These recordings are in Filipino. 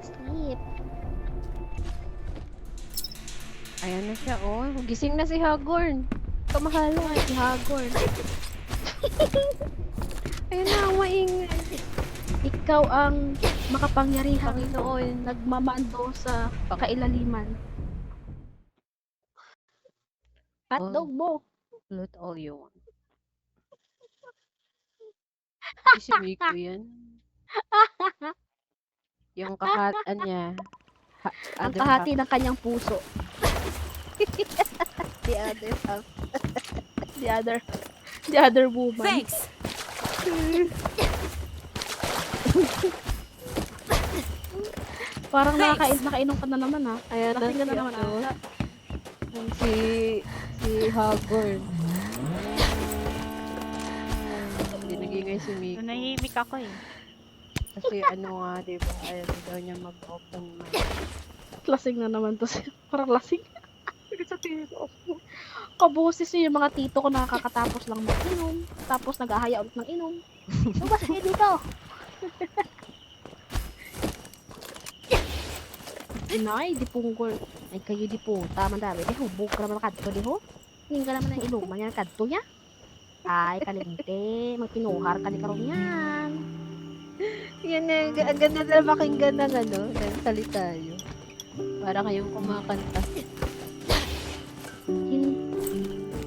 don't sleep. Ayan na siya, oh. Gising na si Hagorn. Kamahalan, si Hagorn. Ayan na, maingay. Ikaw ang makapangyarihan. Panginoon. Nagmamando sa kailaliman. Hotdog mo. Loot all you want. Si Miko yan. Yung kakatan niya. Ang Other kahati half. ng kanyang puso. The other half. The other woman. Thanks. Parang Thanks. nakainom ka na naman ha. Ayan na Lasing ka na si naman ano, ata. si Hagorn. Dinagingay si Miko. Nahihimik ako eh. Kasi ano nga, diba, ayaw daw niya mag-open mic. Lasing na naman to siya. Parang lasing. Kabusis yung mga tito ko nakakatapos lang mag-inom. Tapos nag-ahaya ulit ng inom. Lumabas kayo dito. Inay, di punggol. Ay kayo di po. Tama dami. Di hubog ka naman kadto di ho. Hingin ka naman ng inuman yan kadto niya. Ay, kalimte. Magpinuhar ka ni karon yan. Yan na, ang ganda na pakinggan ng ano, ng salita yun. Para kayong kumakanta.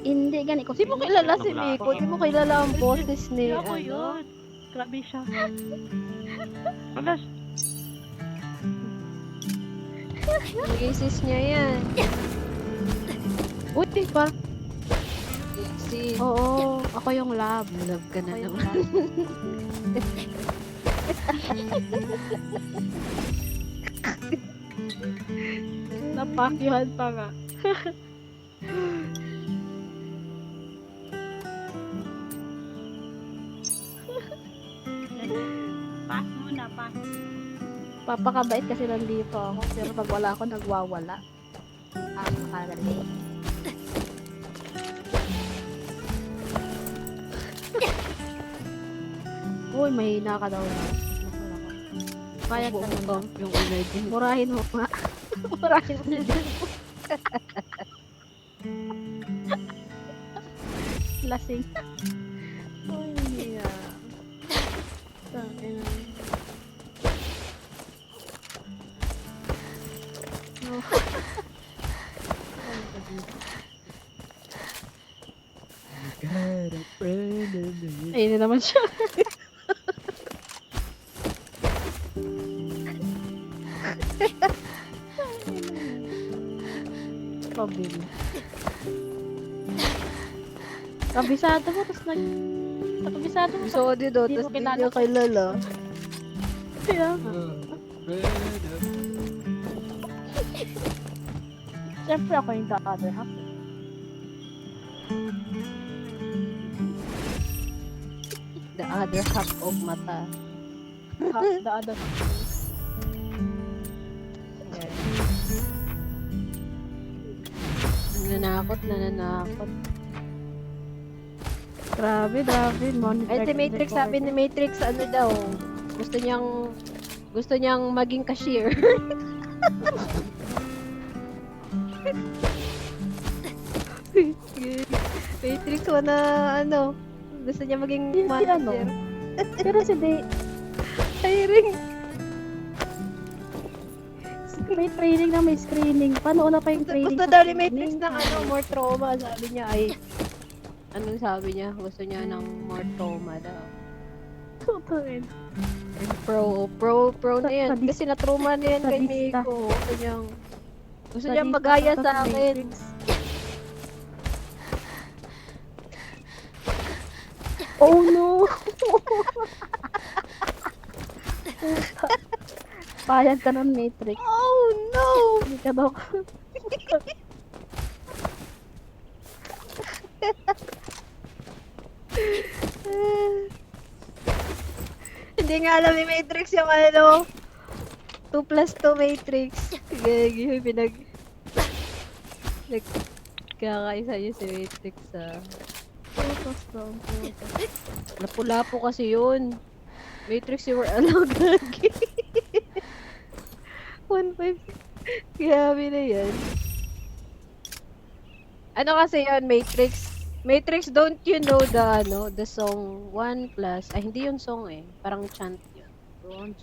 Hindi, gani ko. Di mo kilala si Miko, di mo kilala ang boses ni, Hindi ako ano, yun. Grabe siya. Wala siya. Isis niya yan. Uy, pa. Si, Oo, ako yung love. love ka na Ako yung naman. love. Napakyuhan pa nga. Pass muna, pass. Papakabait kasi nandito ako. Pero pag wala ako, nagwawala. Ang nakagaling. Uy, mahina ka daw na. Kaya ka Buong naman. camp yung energy. Murahin mo nga. Murahin mo. Lasing. Uy, hindi Tangina. No. Ayun na naman siya. Pabili. Kabisado mo, tapos kabisado mo. So, di daw, Di tas mo di kilala. niya kilala. Kaya nga. Siyempre ako yung the other half. The other half of mata. The other half. Nananakot. Grabe. Ay, si Matrix, sabi ni Matrix, ano daw, gusto niyang maging cashier. Matrix, ano, gusto niya maging Hindi, manager. Pero si Day, Hiring. may training na may screening. Paano na pa yung training? Gusto daw ni Matrix ng ano, more trauma, sabi niya, ay, anong sabi niya? Gusto niya ng more trauma daw. Tutuin. Pro na yan. Sadis- Kasi na-trauma na yan kay sadista. Miko. Gusto niyang magaya sa akin. Oh no! Payag ka ng Matrix. Oh no! Hindi ka daw. Hindi nga alam ni Matrix yung ano. 2 plus 2 Matrix. Gagi, nagkakaisa niya si Matrix sa... Putos daw. Lapu-lapu kasi yun. Matrix, you were ano, gagi. 1.5. Grabe na yan. Ano kasi yan, Matrix? Matrix, don't you know the song 1 plus, ay hindi yung song eh, parang chant yun. 1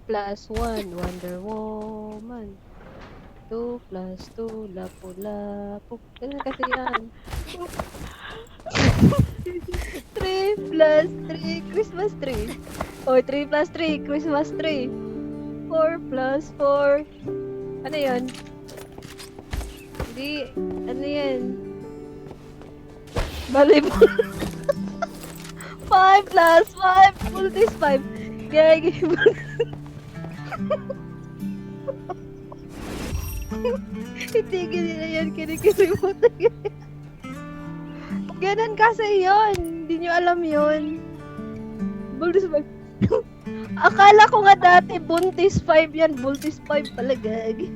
plus 1, Wonder Woman. 2 plus 2, Lapu-Lapu. Ganun kasi yan. 3 plus 3, Christmas tree. O, 3 plus 3, Christmas tree. 4 plus 4. Ano yun? Hindi, ano yan? Volleyball. 5 plus 5, multis 5. Gagi. Itigil nila yan, kinikilimot na yan. Ganun kasi yun. Hindi nyo alam yun. Multis 5. Akala ko nga dati buntis 5 yan. Buntis 5 pala, gagi.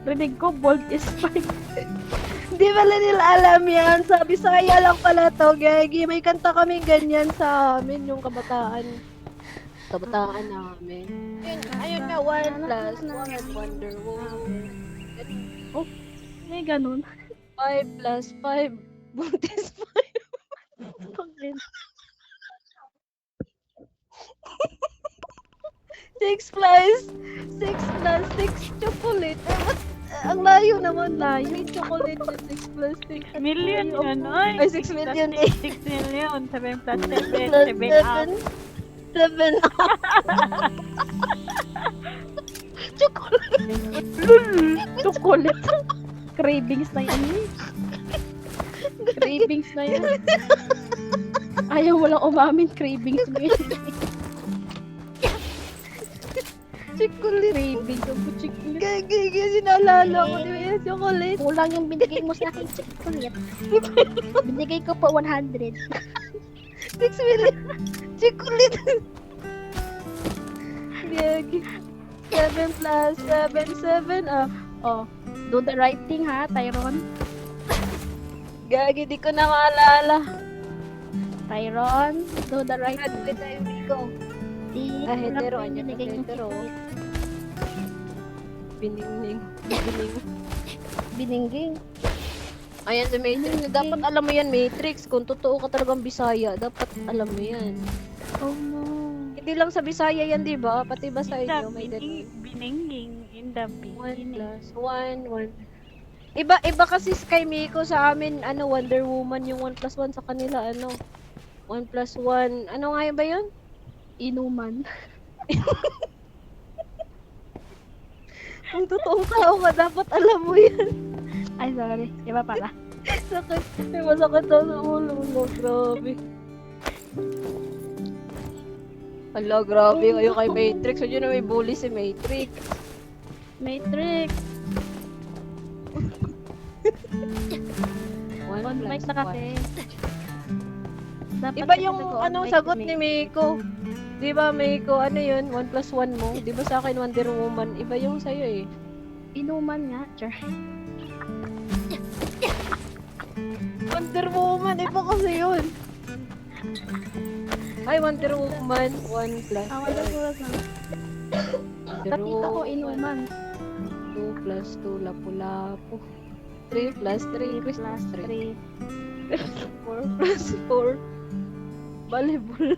Rinig ko, bold is fine. Hindi pala nila alam yan. Sabi, saya lang pala to, gagi. May kanta kami ganyan sa amin, yung kabataan. Kabataan namin. Ayun nga, 1 plus 1, Wonder Woman. May ganun. 5 plus 5, buntis 5. Pagin. 6 plus 6, chocolate. Ang layo naman, layo. May chocolate na 6 plus 6. Million yun, oy. Ay, 6 million eh. 6 million. 7 plus 7. Plus 7 up. 7 up. Chocolate. Chocolate. Cravings na yan. Cravings na yan. Ayaw mo lang umamin, cravings mo yan. Chocolate. Cravings mo po, chocolate. Gagi, sinalala ko. Di ba yung chocolate? Kulang yung binigay mo sa akin, chocolate. Binigay ko pa 100. 6 million. Chocolate. Gagi. 7 plus 7 up. Oh, do the right thing ha, Tyron. Gagi, di ko na maalala. Tyron, do the right Ano thing. tayo, Miko? Di Ah, hetero, lang andyan binigay na yung hetero. chocolate. Biningning. Biningging. Ayan si Matrix. Dapat alam mo yan, Matrix. Kung totoo ka talagang Bisaya, dapat alam mo yan. Oh no. Hindi lang sa Bisaya yan, di ba? Pati ba sa inyo may ganun? Bininging in the 1 beginning. plus 1, 1. Iba kasi kay Miko sa amin, ano, Wonder Woman, yung 1 plus 1 sa kanila, ano, 1 plus 1, ano nga yun ba yun? Inuman. Kung totoong tao ka, dapat alam mo yan. Ay, sorry. Iba pala. Sakit. May masakit daw sa ulo. Grabe. Hala, grabe kayo kay Matrix. Huwag yun na may bully si Matrix. Matrix. On mic na kasi. Dapat Iba kasi yung nag-on anong mic sagot si ni Miko. Di ba, Miko? Ano yun? 1 plus 1 mo? Di ba sa akin Wonder Woman? Iba yung sa'yo eh. Inuman nga, char. Wonder Woman, iba kasi yun. Ay, Wonder Woman, 1 plus. Wala ko na. Wonder Tatita ko Woman, inuman. 2 plus 2, lapu-lapu. 3 plus 3, Christmas tree. 4 plus 4, volleyball.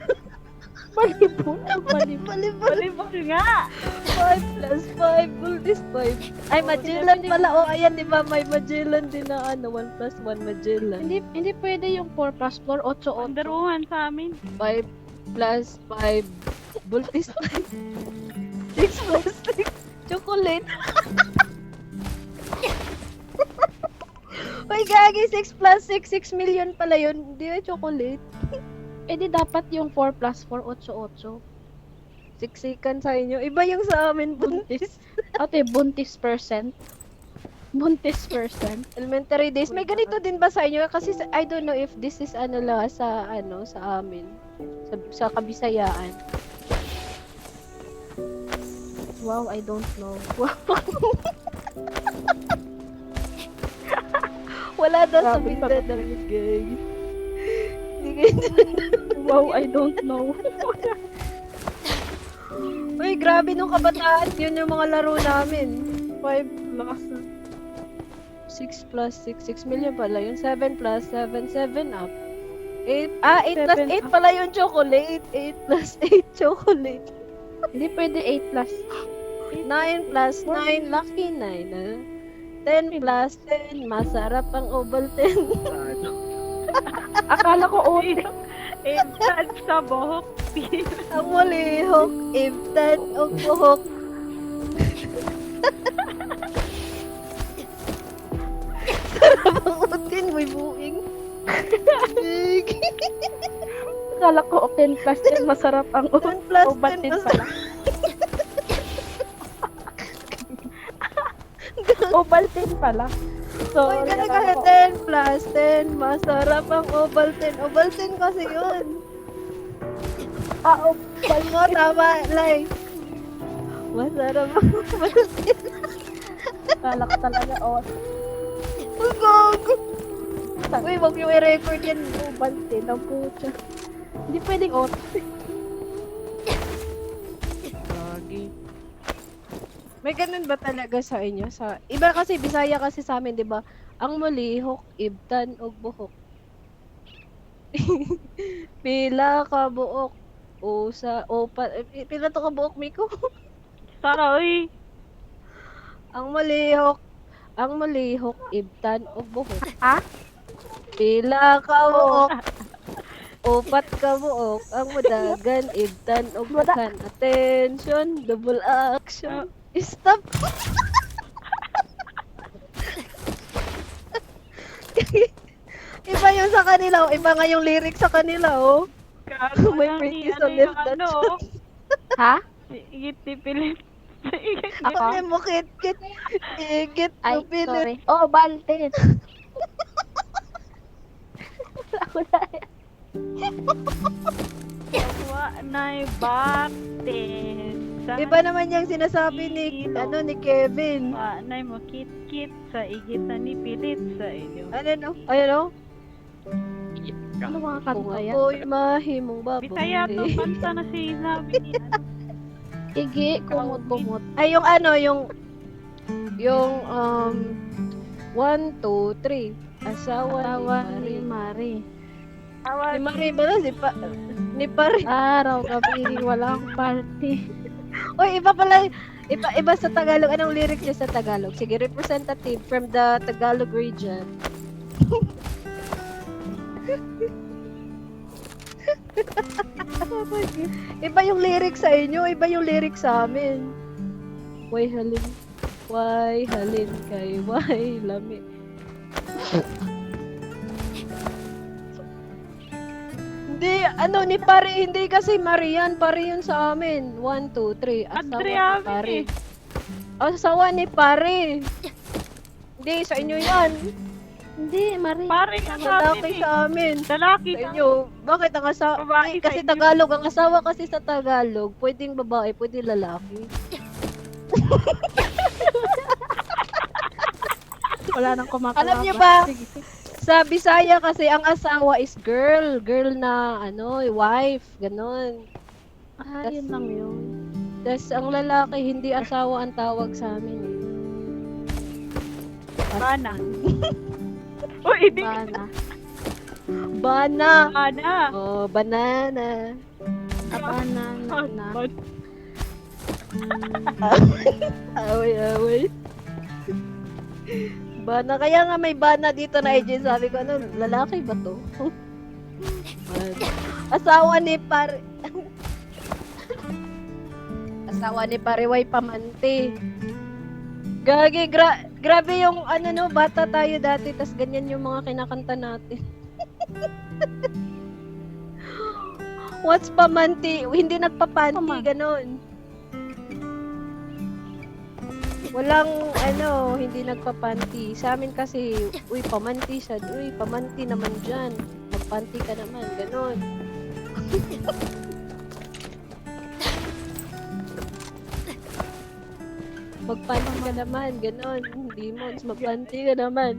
Volleyball. Volleyball. Volleyball nga! 5 plus 5, Bulldis 5. Ay, Magellan pala. O, ayan, di ba? May Magellan din na ano, 1 plus 1 Magellan. Hindi pwede yung 4 plus 4, 8, 8. Wonder Woman sa amin. 5 plus 5, Bulldis 5. 6 plus 6, chocolate. Uy, gagi, 6 plus 6, 6 million pala yun. Hindi ba chocolate? Eh di dapat yung 4 plus 4, 8, 8. Siksikan sa inyo. Iba yung sa amin, buntis. Ate, buntis percent. Buntis person. Elementary days. May ganito din ba sa inyo? Kasi I don't know if this is ano lang sa amin. Sa Kabisayaan. Wow, I don't know. Wala daw sa Grabe, Mindanao, guys. Wow, I don't know. Uy, grabe nung kabataan. Yun yung mga laro namin. 5 Lakas na. 6 plus 6, 6 million pala yun. 7 plus 7, 7 up. 8 plus 8 pala yung chocolate. 8 plus 8 chocolate. Hindi pwede 8 plus. 9 plus 9, lucky 9. 10 plus 10, masarap ang Ovaltine. Akala ko ote. Ibtan sa buhok. Ang walihok, ibtan o buhok. Sarap ang utin, may buing. Big. Akala ko 10 plus 10 masarap ang 10 plus 10 Ovaltine masarap. pala. Ovaltine pala. So, Uy, ganun kasi 10 plus 10, masarap ang Ovaltine. Ovaltine kasi yun. Ovaltine. Oo, tama, like. Masarap ang Ovaltine. Akala ko talaga ote. Uy, gago. Uy, wag yung i-record yan. Ovaltine ang pucha. Hindi pwedeng ote. May ganun ba talaga sa inyo? Iba kasi, Bisaya kasi sa amin, di ba? Ang malihok, ibtan, o buhok. Pila ka buok. Pila to ka buok, Miko? Sara, uy. ang malihok, ibtan, o buhok. Ha? Pila ka buok. Upat ka buok. Ang mudagan, ibtan, o bukan. Attention, double action. Stop! Iba yung sa kanila, oh. Iba nga yung lyrics sa kanila, oh. Gago May lang pretty ni sa ano left yung that ano. Ha? Igit ni Pilit. Igit ni Ako? Ano mo, kit-kit? Igit Ay, mo, pilit. sorry. Ovaltine. Ako na yan. Wa na'y baktin. Iba naman yung sinasabi ni, ni Kevin. Wa na'y makit-kit sa igitan ni Pilit sa inyo. Ano, no? Ayun, no? Ano mga Kung kanta yan? ako'y mahimong baboy. Bisaya to kanta na sinabi ni ano. Igi, kumot-kumot. Ay, yung 1, 2, 3. Asawa ni ni Mari. Mari. Ni Mari ba na? Ni Pari. Araw, gabi, walang party. Uy, iba pala. Iba sa Tagalog. Anong lyrics niya sa Tagalog? Sige, representative from the Tagalog region. Iba yung lyrics sa inyo, iba yung lyrics sa amin. Way halin kay way lami. Hindi, ni Pare, hindi kasi Marian, Pare yun sa amin. 1, 2, 3, asawa ni Adriamin Pare. eh. Asawa ni Pare. Hindi, sa inyo yan. Hindi, Mari. Pare ka sa Lalaki amin eh. sa amin. Lalaki Sa ka. inyo, bakit ang asawa? Babae sa Kasi inyo. Tagalog, ang asawa kasi sa Tagalog, pwedeng babae, pwedeng lalaki. Wala nang kumakalaban. Alam niyo ba? Sige, sige. Sa Bisaya kasi ang asawa is girl na wife, ganon. Ah, yun lang yun. Tapos ang lalaki hindi asawa ang tawag sa amin. Eh. Bana. Uy, hindi. Bana. Bana. Bana. Oh, banana. Bana na. Away. Bana, kaya nga may bana dito na AJ. Sabi ko, lalaki ba to? Asawa ni Pare. Asawa ni Pareway Pamante. Gagi, grabe yung bata tayo dati, tas ganyan yung mga kinakanta natin. What's Pamante? Hindi nagpapanti, ganon. Walang ano, hindi nagpapanty. Sa amin kasi, uy, pamanti siya. Uy, pamanti naman dyan. Magpanty ka naman. Ganon. Magpanty ka naman. Ganon. Demons, magpanty ka naman.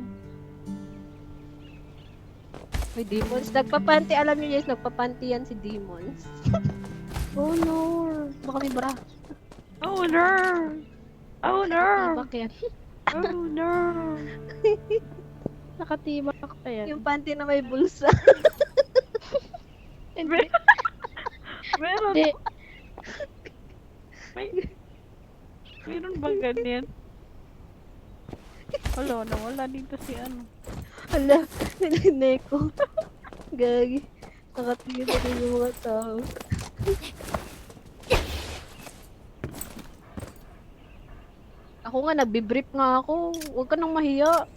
Uy, Demons. Nagpapanty. Alam niyo guys, nagpapanty yan si Demons. Oh no. Baka may bra. Oh no! Oh no! Nakatibak yan. Oh no! Nakatibak pa yan. Yung panty na may bulsa. Hindi. Meron, Hindi. meron bang ganyan? Wala, nawala dito si ano. Hala, nilinay ko. Gagi. Nakatingin na rin yung mga tao. Ako nga, nagbibrief nga ako. Huwag ka nang mahiya.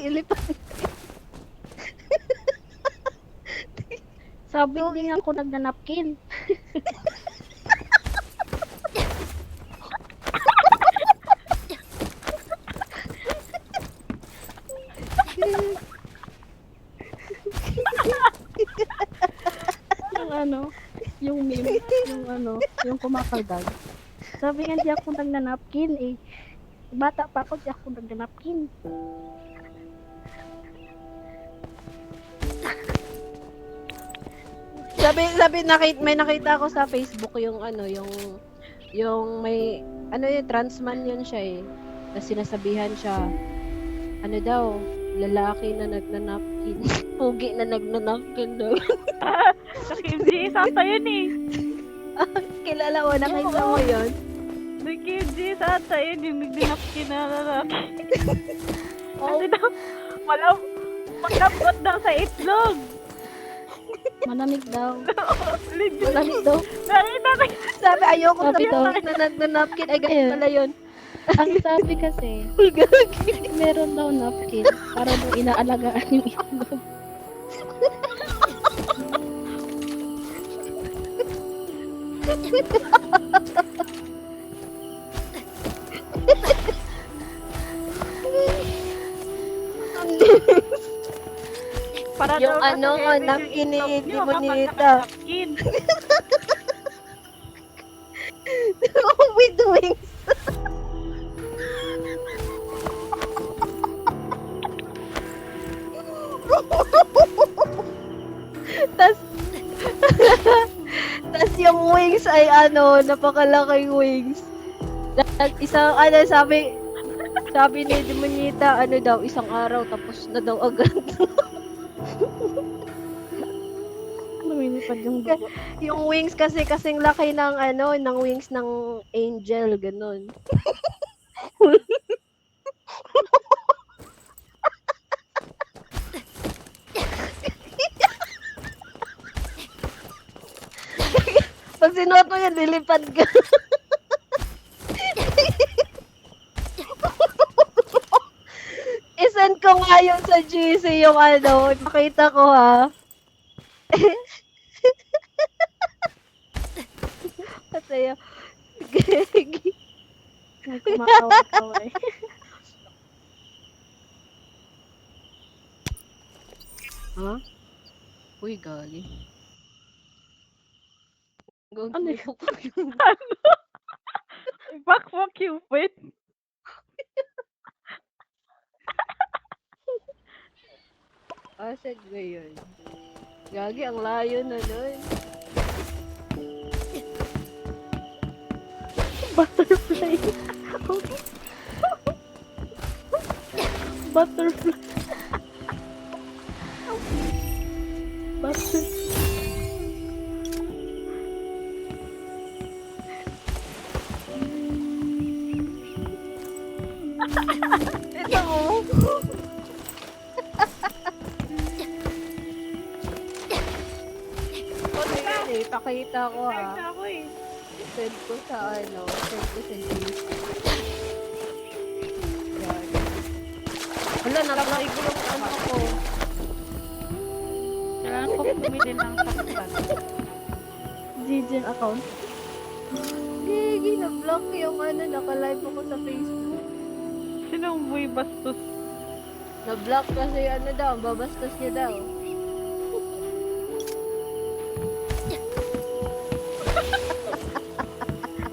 Ilipan. Sabi hindi nga ako nagnanapkin. Yung ano, yung meme, yung ano, yung kumakaldag. Sabi nga hindi ako nagnanapkin eh. Bata pa ako, di ako nagnanapkin. May nakita ako sa Facebook yung ano, yung may, ano yung transman yun siya eh. Na sinasabihan siya, ano daw, lalaki na nagnanapkin. Pugi na nagnanapkin daw. Nakimji, sata yun eh. Kilala mo, nakita mo yun? Nakimji, sata yun yung nagdinapkin na lalaki. Oh, Kasi daw, walang magkapot daw sa itlog. Malamig daw. Legit. Malamig daw. Nakita na sabi ayoko Sabi sabi daw. na nagnanapkin. Ay, ganun Ayun. pala yun. Ang sabi kasi, meron daw napkin para daw inaalagaan yung itlog. para Yung daw ano, kasi napkin ni yung itlog nyo kapag Bonita. nakanapkin. With wings. tas tas yung wings ay ano, napakalaking wings. Isang ano sabi ni Demonita, ano daw, isang araw tapos na daw agad. Lumilipad yung dugo. Yung wings kasi kasing laki ng ano, ng wings ng angel, ganun. Pag sinuot mo yan, lilipad ka. Isend ko nga yun sa GC yung ano, nakita ko ha. Kasi yung, May kumakawa-kawa eh. ha? Uy, gali. Ano yun? Back for Cupid. Asad ba yun? Gagi, ang layo na nun. Butterfly. Butterfly. Butterfly. Ito mo. Ano yun eh, pakita ko ha. Nakita ako eh. Send ko sa ano, send ko sa GC. Yan. Wala, nalagay ko yung ano ko. Kailangan ko bumili ng saktan. GG ang account. Gigi, na-block yung ano, naka-live ako sa Facebook. Sinong boy bastos? Na-block kasi ano daw, babastos niya daw.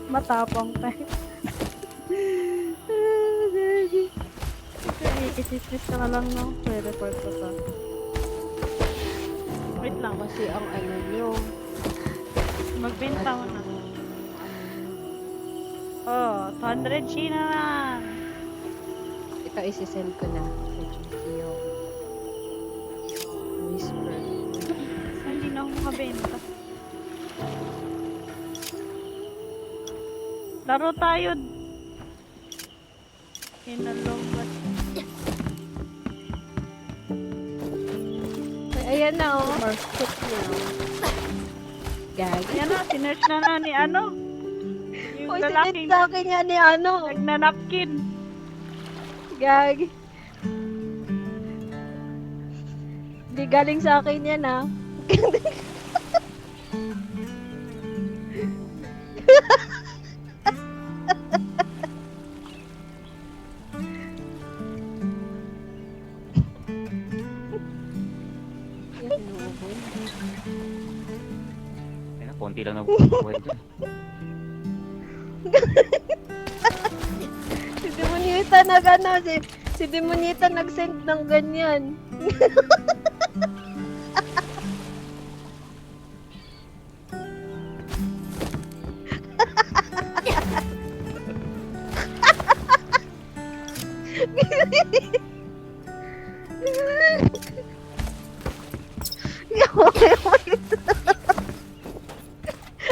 Matapang pa. Isis-sis ka na lang, no? Re-report ko to. Wait lang. Kasi ang ano nyo. Magbenta ko na. Oh, 200 G na lang. Ito isi-send ko na. Yung whisper. Hindi na ako makabenta. Laro tayo. Hinalungat. Ay, ayan na oh. Check nyo. Gagi. Yan na, sinerch na ni ano. Yung Uy, lalaking sinit sa akin yan ni ano. nagnanapkin. Gagi. Hindi galing sa akin yan ah. Yan, nuubol. Ay, na, konti lang nabubuhay dyan. Si Demonita nag ano, si Demonita nag-send ng ganyan.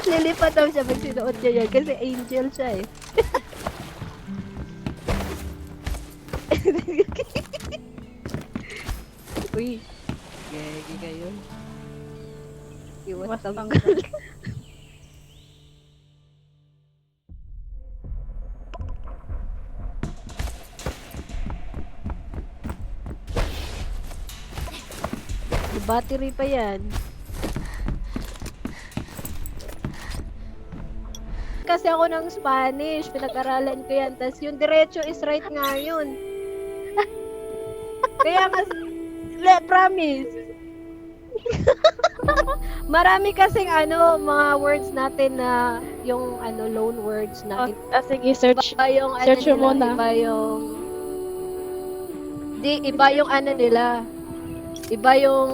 Lilipat daw siya pag sinuot niya yan kasi angel siya eh. Uy, gagi kayo. Iwas tanggal. May battery pa yan. Kasi ako ng Spanish, pinag-aralan ko yan. Tapos yung diretso is right nga yun. Kaya nga, promise. Marami kasing ano, mga words natin na yung ano, loan words na Sige, search. iba yung ano Search mo nila, muna. iba yung iba yung ano nila. Iba yung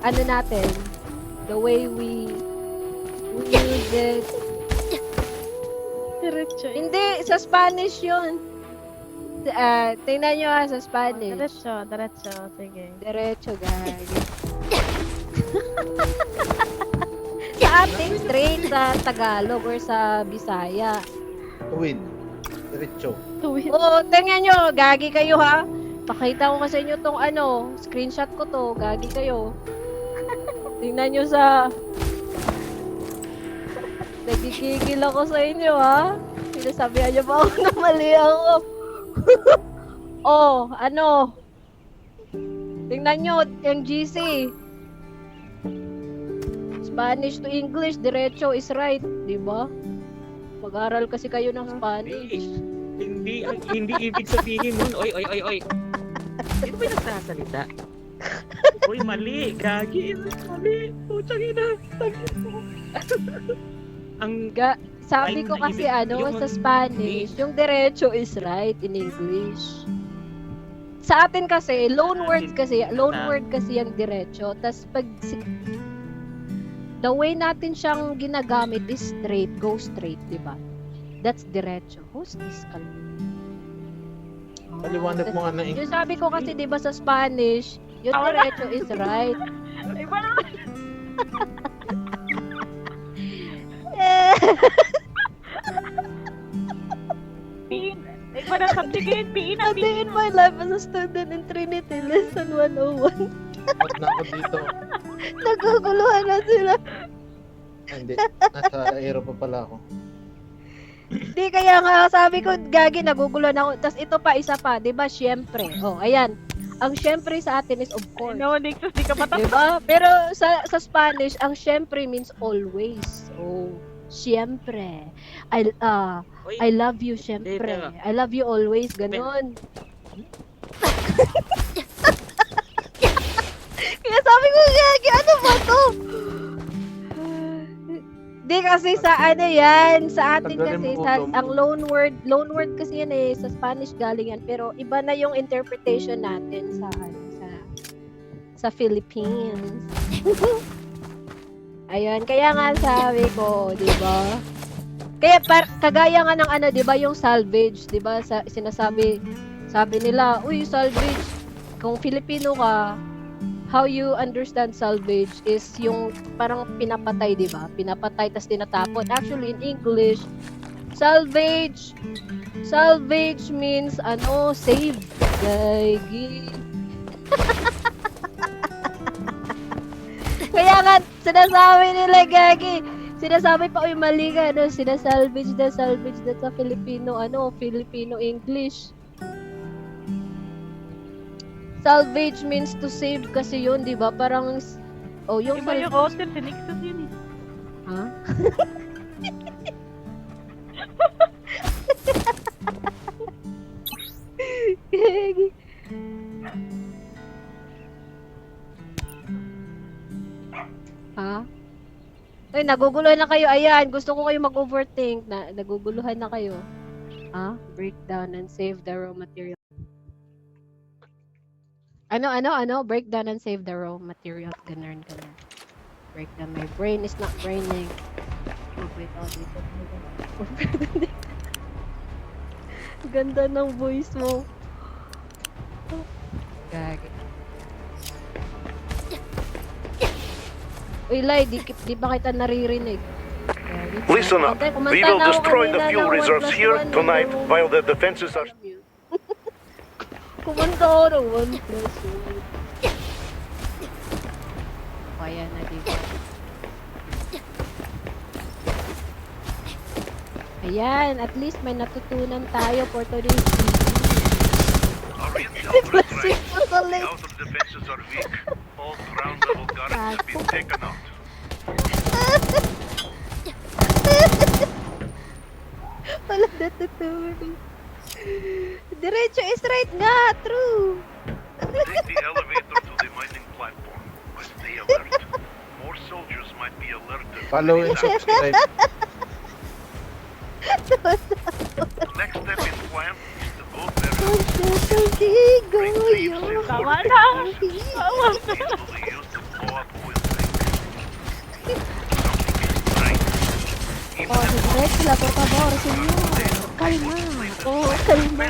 ano natin. The way we use it. Diretso. Hindi, sa Spanish yun. Tingnan nyo sa Spanish. Diretso. Sige. Diretso, guys. Sa atin, straight sa Tagalog or sa Bisaya. Tuwid. Diretso. Tuwid. Oo, tingnan nyo, gagi kayo ha. Pakita ko kasi inyo tong ano, screenshot ko to, gagi kayo. Tingnan nyo sa... Nagkikigil ako sa inyo ha. Sinasabihan nyo ba ako na mali ako? Oh, ano? Tingnan nyo, yung GC. Spanish to English, diretso is right, di ba? Mag-aral kasi kayo ng Spanish. Hindi ibig sabihin nun. Oy. Sino ba yung nagsasalita? Uy, mali. Gagi. Mali. Putsang ina. Ang Sabi ko Ay, kasi ibig- ano, yung- sa Spanish, yung diretso is right in English. Sa atin kasi, loan word kasi yung diretso. Tas pag the way natin siyang ginagamit is straight, go straight, di ba? That's diretso. Who's this? Paliwanag mo nga na Yung sabi ko kasi, di ba sa Spanish, yung diretso is right. Iba naman. Iba na subject yun. A day in my life as a student in Trinity, lesson 101. Ba't na ako dito? Naguguluhan na sila. Ah, hindi. Nasa aero pa pala ako. Di kaya nga sabi ko, gagi, naguguluhan ako. Tapos ito pa, isa pa, di ba? Siyempre. Oh, ayan. Ang syempre sa atin is of course. No, Nixus, di ka patapos. Diba? Pero sa Spanish, ang syempre means always. Oh, syempre. Uy, I love you, syempre. Teka. I love you always, ganon. Kaya sabi ko, Gagi, ano ba to? Di kasi sa ano yan, sa atin Tagalin kasi, mo sa, ulo mo. ang loan word kasi yan eh, sa Spanish galing yan, pero iba na yung interpretation natin sa ano, sa Philippines. Ayun, kaya nga sabi ko, di ba? Kaya kagaya nga ng ano, di ba, yung salvage, di ba, sabi nila, uy, salvage, kung Filipino ka, how you understand salvage is yung parang pinapatay, di ba? Pinapatay tas tinatapon. Actually, in English, salvage means ano, save. Gagi. Kaya nga, sinasabi nila, Gagi. Sinasabi pa, uy, mali ka, ano, sinasalvage na sa Filipino, ano, Filipino English. Salvage means to save kasi yun, di ba? Parang, oh, yung Iba yung hotel, si Nixus yun eh. Ha? Ha? Ay, naguguluhan na kayo. Ayan, gusto ko kayo mag-overthink. Naguguluhan na kayo. Ha? Break down and save the raw material. Ano? Break down and save the raw material. Ganun. Break down. My brain is not braining. Oh, wait. Ganda ng voice mo. Gagi. Uy, Lai, di ba kita naririnig? Gagi. Listen up. Okay, kumanta We will na ako destroy the kanina fuel ng 1 reserves plus here 1, tonight ano? while the defenses are... Kumanta ako ng 1 plus 1. Kaya na, diba? Ayan, at least may natutunan tayo for today's video. Our intel Plus is right. 6 was The ulit. outer defenses are weak. All ground-level guards have been taken out. Wala natutunan. Diretso is right nga, true. Take the elevator to the mining platform. But stay alert. More soldiers might be alerted. Follow and subscribe. The next step in plan is to go there. Pagkakasigo Bring yun. thieves in Tama for na! the Tama na! easily used to blow up oil tanks. Something is right. Even Oh, if diretso lang, por favor, senyor. Kalma. Oh, kalma. I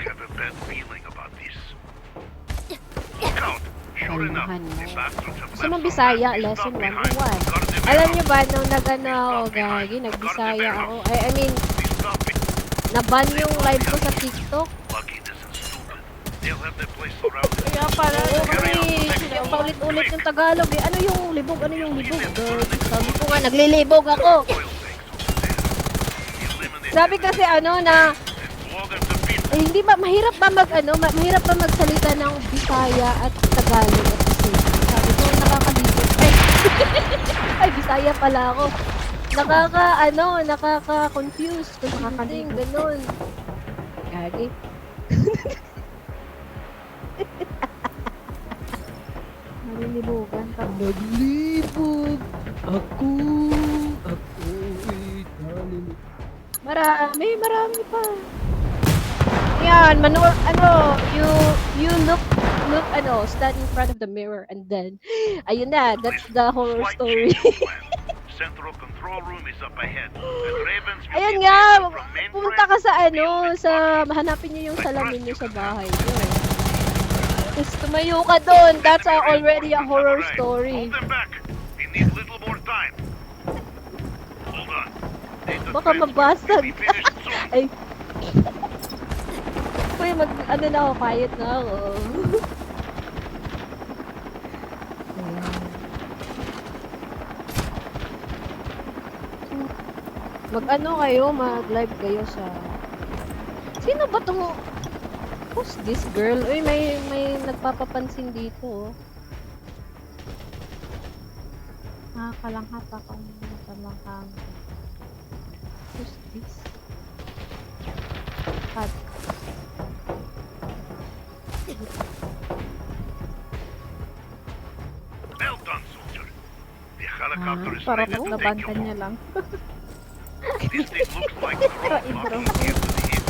have a bad feeling about this. Look out! Sure enough, Kalmahan mo. the bastards have Gusto mo left Bisaya, some lesson stuff behind. 101. Guard them Alam out. niyo ba, nung nag-ano ako, Gagi, nag-Bisaya ako. I mean, These stuff be- naban yung live ko sa TikTok. Lucky this is stupid. They'll have the place surrounded. Kaya pala, Oo, kasi yung paulit-ulit yung Tagalog eh. Ano yung libog? Gagi, sabi ko nga, naglilibog ako. Oil tanks over there. Eliminate Sabi kasi ano na, and blow them to bits. hindi ba, mahirap ba magsalita ng Bisaya at Tagalog at the same time? Sabi ko, nakakalibog. Ay, Bisaya pala ako. Nakaka-confuse. Confusing, ganun. Gagi. Nalilibugan ka. Naglibog ako. Marami pa. Yan, you look, stand in front of the mirror and then, ayun na, that's the horror Slight story. change of plan. Central control room is up ahead. And Ravens will Ayun be nga, taken from mainframe pumunta ka sa to building hanapin niyo yung salamin niyo sa bahay niyo. Tapos tumayo ka doon, that's already a horror Alright, story. Hold them back. We need little more time. Hold on. Data Baka transfer mabasag. will be finished soon. Ay. Uy, ano na ako, quiet na ako. Mag-ano kayo, mag-live kayo sa... Sino ba tong... Who's this girl? Uy, may nagpapapansin dito, oh. Nakakalanghat ako. Nakakalanghat. Who's this? Kat. Well done, soldier. The helicopter is Parang ready to take nabantan you niya lang. home. This thing looks like a roadblock Ibro. to get to the east,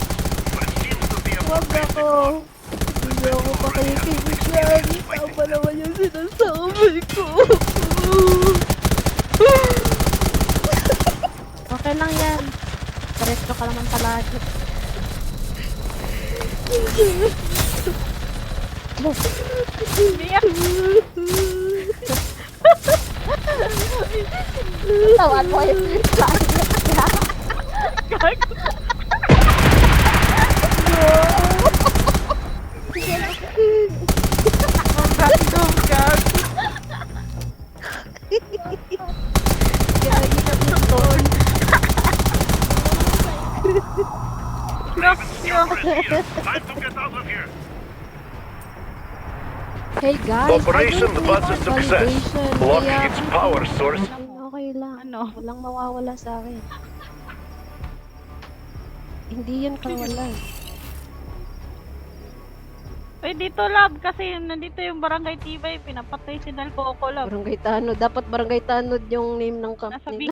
but it seems to be a Wag ako. Hindi ako pakikinig. Tama naman yung sinasabi ko. Okay lang yan. Diretso ka naman palagi. Tawan mo yung Gagi na pinton. Raven Scamper is here. Time to get out of here. Hey guys, Operation I don't was a need success. validation. Blocking Kaya, its power source. okay lang. Ano? Walang mawawala sa akin. Hindi yan kawalan. Uy, dito lab kasi nandito yung barangay Tibay, pinapatay si Nalcoco lab. Barangay Tanod. Dapat Barangay Tanod yung name ng Nasa company.